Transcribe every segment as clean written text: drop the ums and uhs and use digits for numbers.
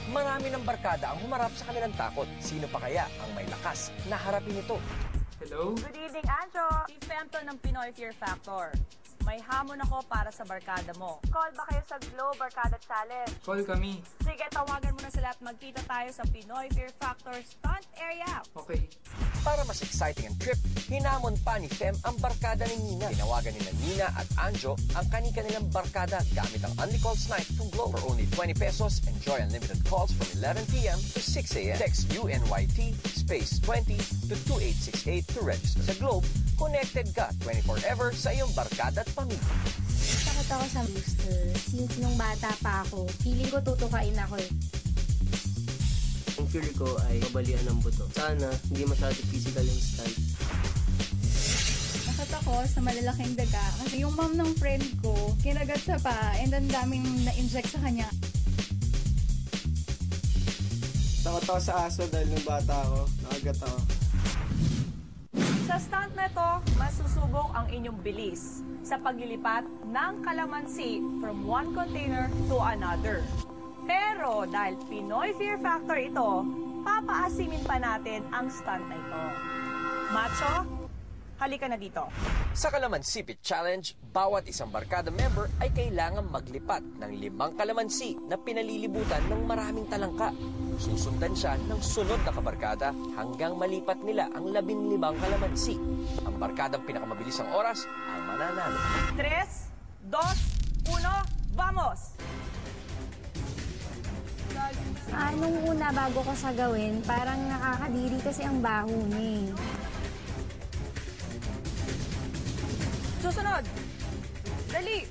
Marami ng barkada ang humarap sa kanilang takot. Sino pa kaya ang may lakas na harapin ito? Hello? Good evening, Anjo. Si Femto ng Pinoy Fear Factor. May hamon ako para sa barkada mo. Call ba kayo sa Glow Barkada Challenge? Call kami. Sige, tawagan mo na sila at magkita tayo sa Pinoy Fear Factor Stunt Area. Okay. Para mas exciting ang trip, hinamon pa ni Fem ang barkada ni Nina. Tinawagan nila Nina at Anjo ang kanilang barkada gamit ang Only Calls Night from Globe. For only 20 pesos, enjoy unlimited calls from 11 p.m. to 6 a.m. Text UNYT space 20 to 2868 to register. Sa Globe, connected ka 24/7 sa iyong barkada at pamilya. Takot ako sa booster. Since nung bata pa ako, feeling ko tutukain ako eh. Ang fear ko ay mabalian ng buto. Sana hindi masyado physical yung stunt. Takot ako sa malalaking daga kasi yung mom ng friend ko kinagat sa pa and ang daming na-inject sa kanya. Takot ako sa aso dahil nung bata ako, nakagat ako. Sa stunt na ito, masusubok ang inyong bilis sa paglilipat ng kalamansi from one container to another. Pero dahil Pinoy Fear Factor ito, papaasimin pa natin ang stunt na ito. Macho, halika na dito. Sa Kalamansi Pit Challenge, bawat isang barkada member ay kailangang maglipat ng 5 kalamansi na pinalilibutan ng maraming talangka. Susundan siya ng sunod na kabarkada hanggang malipat nila ang 15 kalamansi. Ang barkadang pinakamabilis ang oras ang mananalo. 3, 2, 1, vamos! Nung una bago ko sa gawin, parang nakakadiri kasi ang baho niya eh. Susunod! Dali!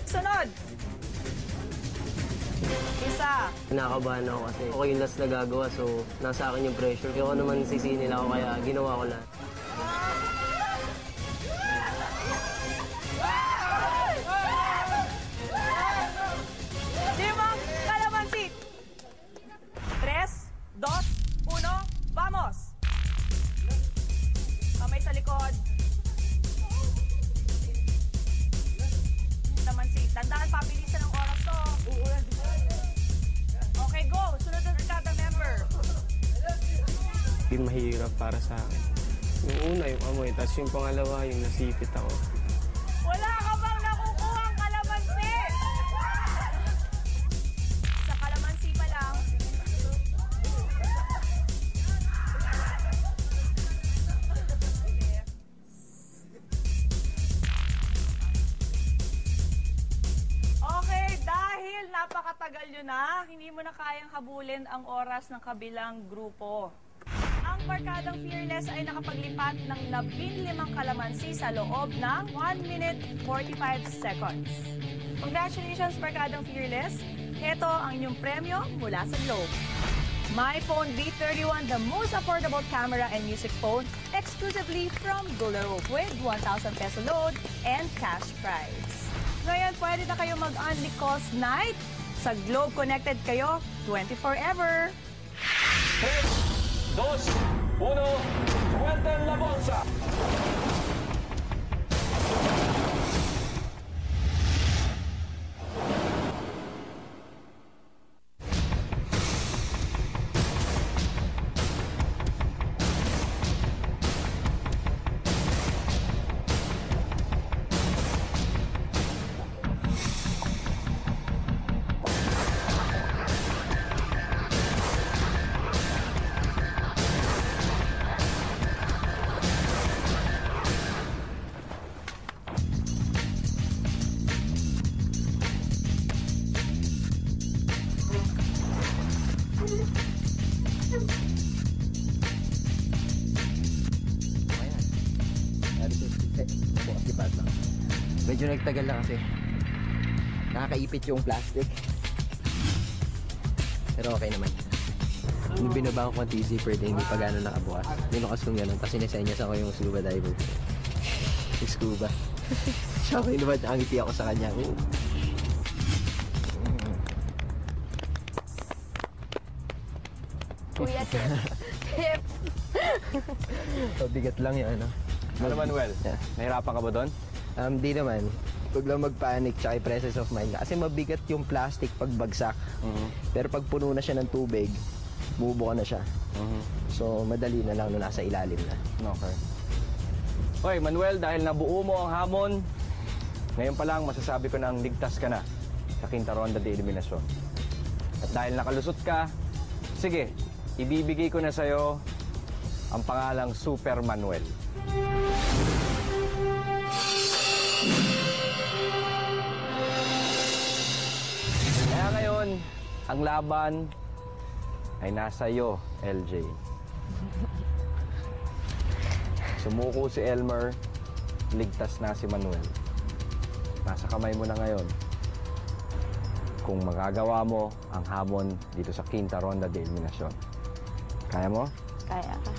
Sunod! Isa! Kinakabahan ako kasi ako yung last na gagawa so nasa akin yung pressure. Kaya ako naman sisihin nila ako kaya ginawa ko lahat. Kalamansi! 3, 2, 1, vamos! Kamay sa likod. Kalamansi, tandaan, pabilisan ang oras to. Okay, go! Sunod ang barkada member. Yung mahirap para sa akin. Yung una, yung amoy, tapos yung pangalawa, yung nasipit ako. Wala ka bang nakukuha ang kalamansi? Sa kalamansi pa lang. Okay, dahil napakatagal nyo na, hindi mo na kayang habulin ang oras ng kabilang grupo. Ang barkadang Fearless ay nakapaglipat ng 15 kalamansi sa loob ng 1 minute 45 seconds. Congratulations, barkadang Fearless! Ito ang inyong premyo mula sa Globe. My Phone V31, the most affordable camera and music phone exclusively from Globe with 1,000 peso load and cash prize. Ngayon, pwede na kayo mag-Only Calls Night. Sa Globe Connected kayo 24/7. 3, 2, 1, suelten la bolsa! Medyo nagtagal lang kasi nakakaipit yung plastic, pero okay naman. Yung binaba ko konti zipper din, hindi pa gano'n nakabukas. Nilukas kong gano'n, tapos sinesenyas ako yung scuba diver. Yung scuba. Siya ako inuman, ang ngiti ako sa kanya. Kuya, tip. So, bigat lang yung ano. Ano, Manuel? Yeah. Nahirapan ka ba doon? Di naman. Huwag lang mag-panic tsaka presence of mind. Kasi mabigat yung plastic pag bagsak. Pero pag puno na siya ng tubig, bubuo na siya. So, madali na lang nung nasa ilalim na. Okay. Hoy, Manuel, dahil nabuo mo ang hamon, ngayon pa lang masasabi ko na ang ligtas ka na sa quinta ronda de eliminasyon. At dahil nakalusot ka, sige, ibibigay ko na sa'yo ang pangalang Super Manuel. Kaya ngayon, ang laban ay nasa iyo, LJ. Sumuko si Elmer, ligtas na si Manuel. Nasa kamay mo na ngayon kung magagawa mo ang hamon dito sa quinta ronda de eliminasyon. Kaya mo? Kaya ka.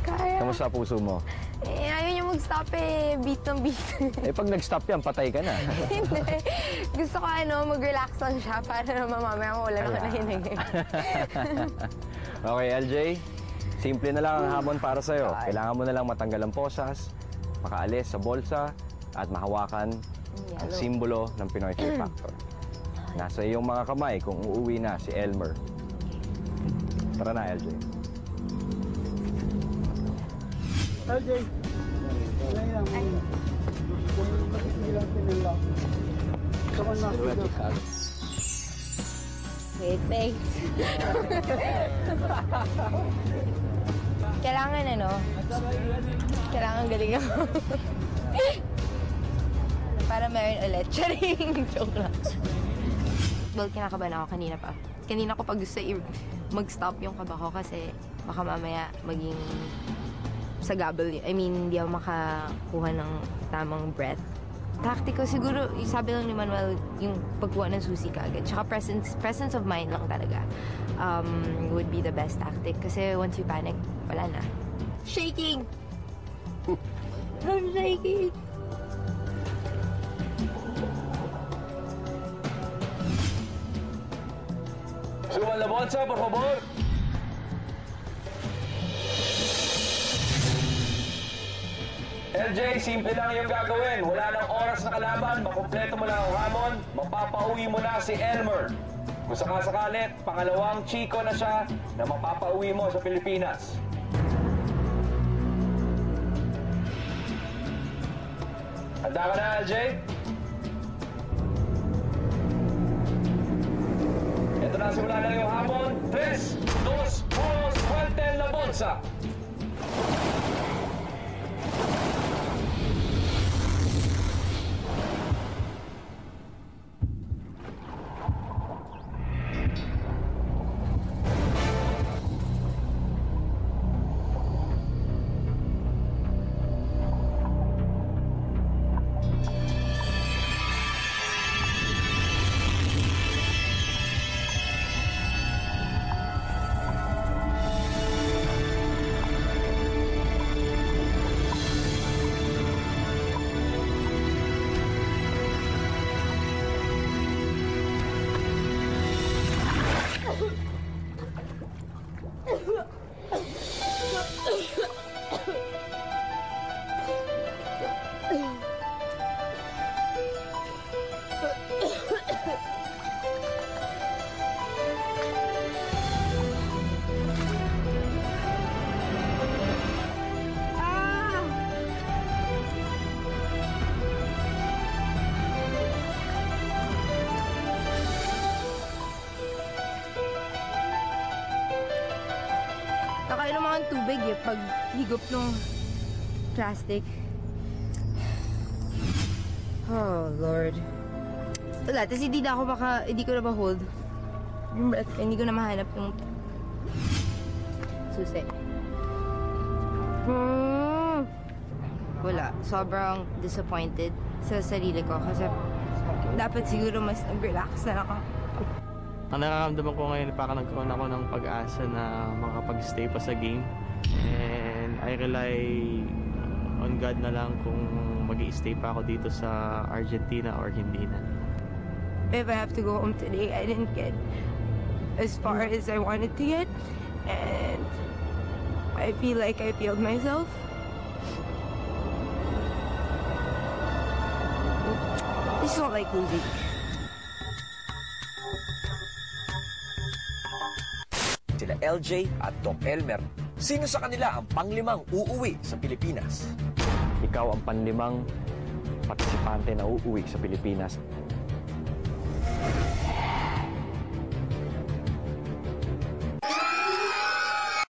Kaya. Kamusta puso mo? Ayaw niya mag-stop eh. Beat ng beat. Pag nag-stop yan, patay ka na. Hindi. Gusto ko mag-relax lang siya para naman mamaya wala na kanahinig. Okay, LJ. Simple na lang ang hamon para sa'yo. Kailangan mo na lang matanggal ang posas, makaalis sa bolsa, at mahawakan ang simbolo ng Pinoy Fear Factor. Nasa iyong mga kamay kung uuwi na si Elmer. Tara na, LJ. LJ. Wait, thanks. Kailangan galing ako. Para meron ulit. Charing! Joke lang. Well, kinakabahan ako kanina pa. Kanina ko pag gusto mag-stop yung kaba ko kasi baka mamaya maging sagabal. I mean, hindi ako makakuha ng tamang breath. Tactical, siguro, sabi lang ni Manuel, yung pagkuha ng susi kaagad. Tsaka presence of mind lang talaga would be the best tactic. Kasi once you panic, wala na. Shaking! I'm shaking! Suman la bolsa, por favor. LJ, simple lang yung gagawin. Wala nang oras na kalaban, makumpleto mo lang ang hamon, mapapauwi mo na si Elmer. Kung sakasakalit, pangalawang chiko na siya na mapapauwi mo sa Pilipinas. Handa ka na, LJ? Ito na, simula na yung hamon. 3, 2, 1, suelten la bolsa! Nakainom ako ng tubig pag higop ng plastic. Oh, Lord. Wala, tapos hindi ko na ma-hold yung breath ko. Hindi ko na mahanap yung susi. Wala, sobrang disappointed sa sarili ko kasi dapat siguro mas nag-relax na ako. Ang nararamdaman ko ngayon, parang nagkaroon ako ng pag-asa na makapag-stay pa sa game. And I rely on God na lang kung mag-i-stay pa ako dito sa Argentina or hindi na. If I have to go home today, I didn't get as far as I wanted to get. And I feel like I failed myself. I just don't like losing. Sila LJ at Doc Elmer, sino sa kanila ang panglimang uuwi sa Pilipinas? Ikaw ang panlimang partisipante na uuwi sa Pilipinas.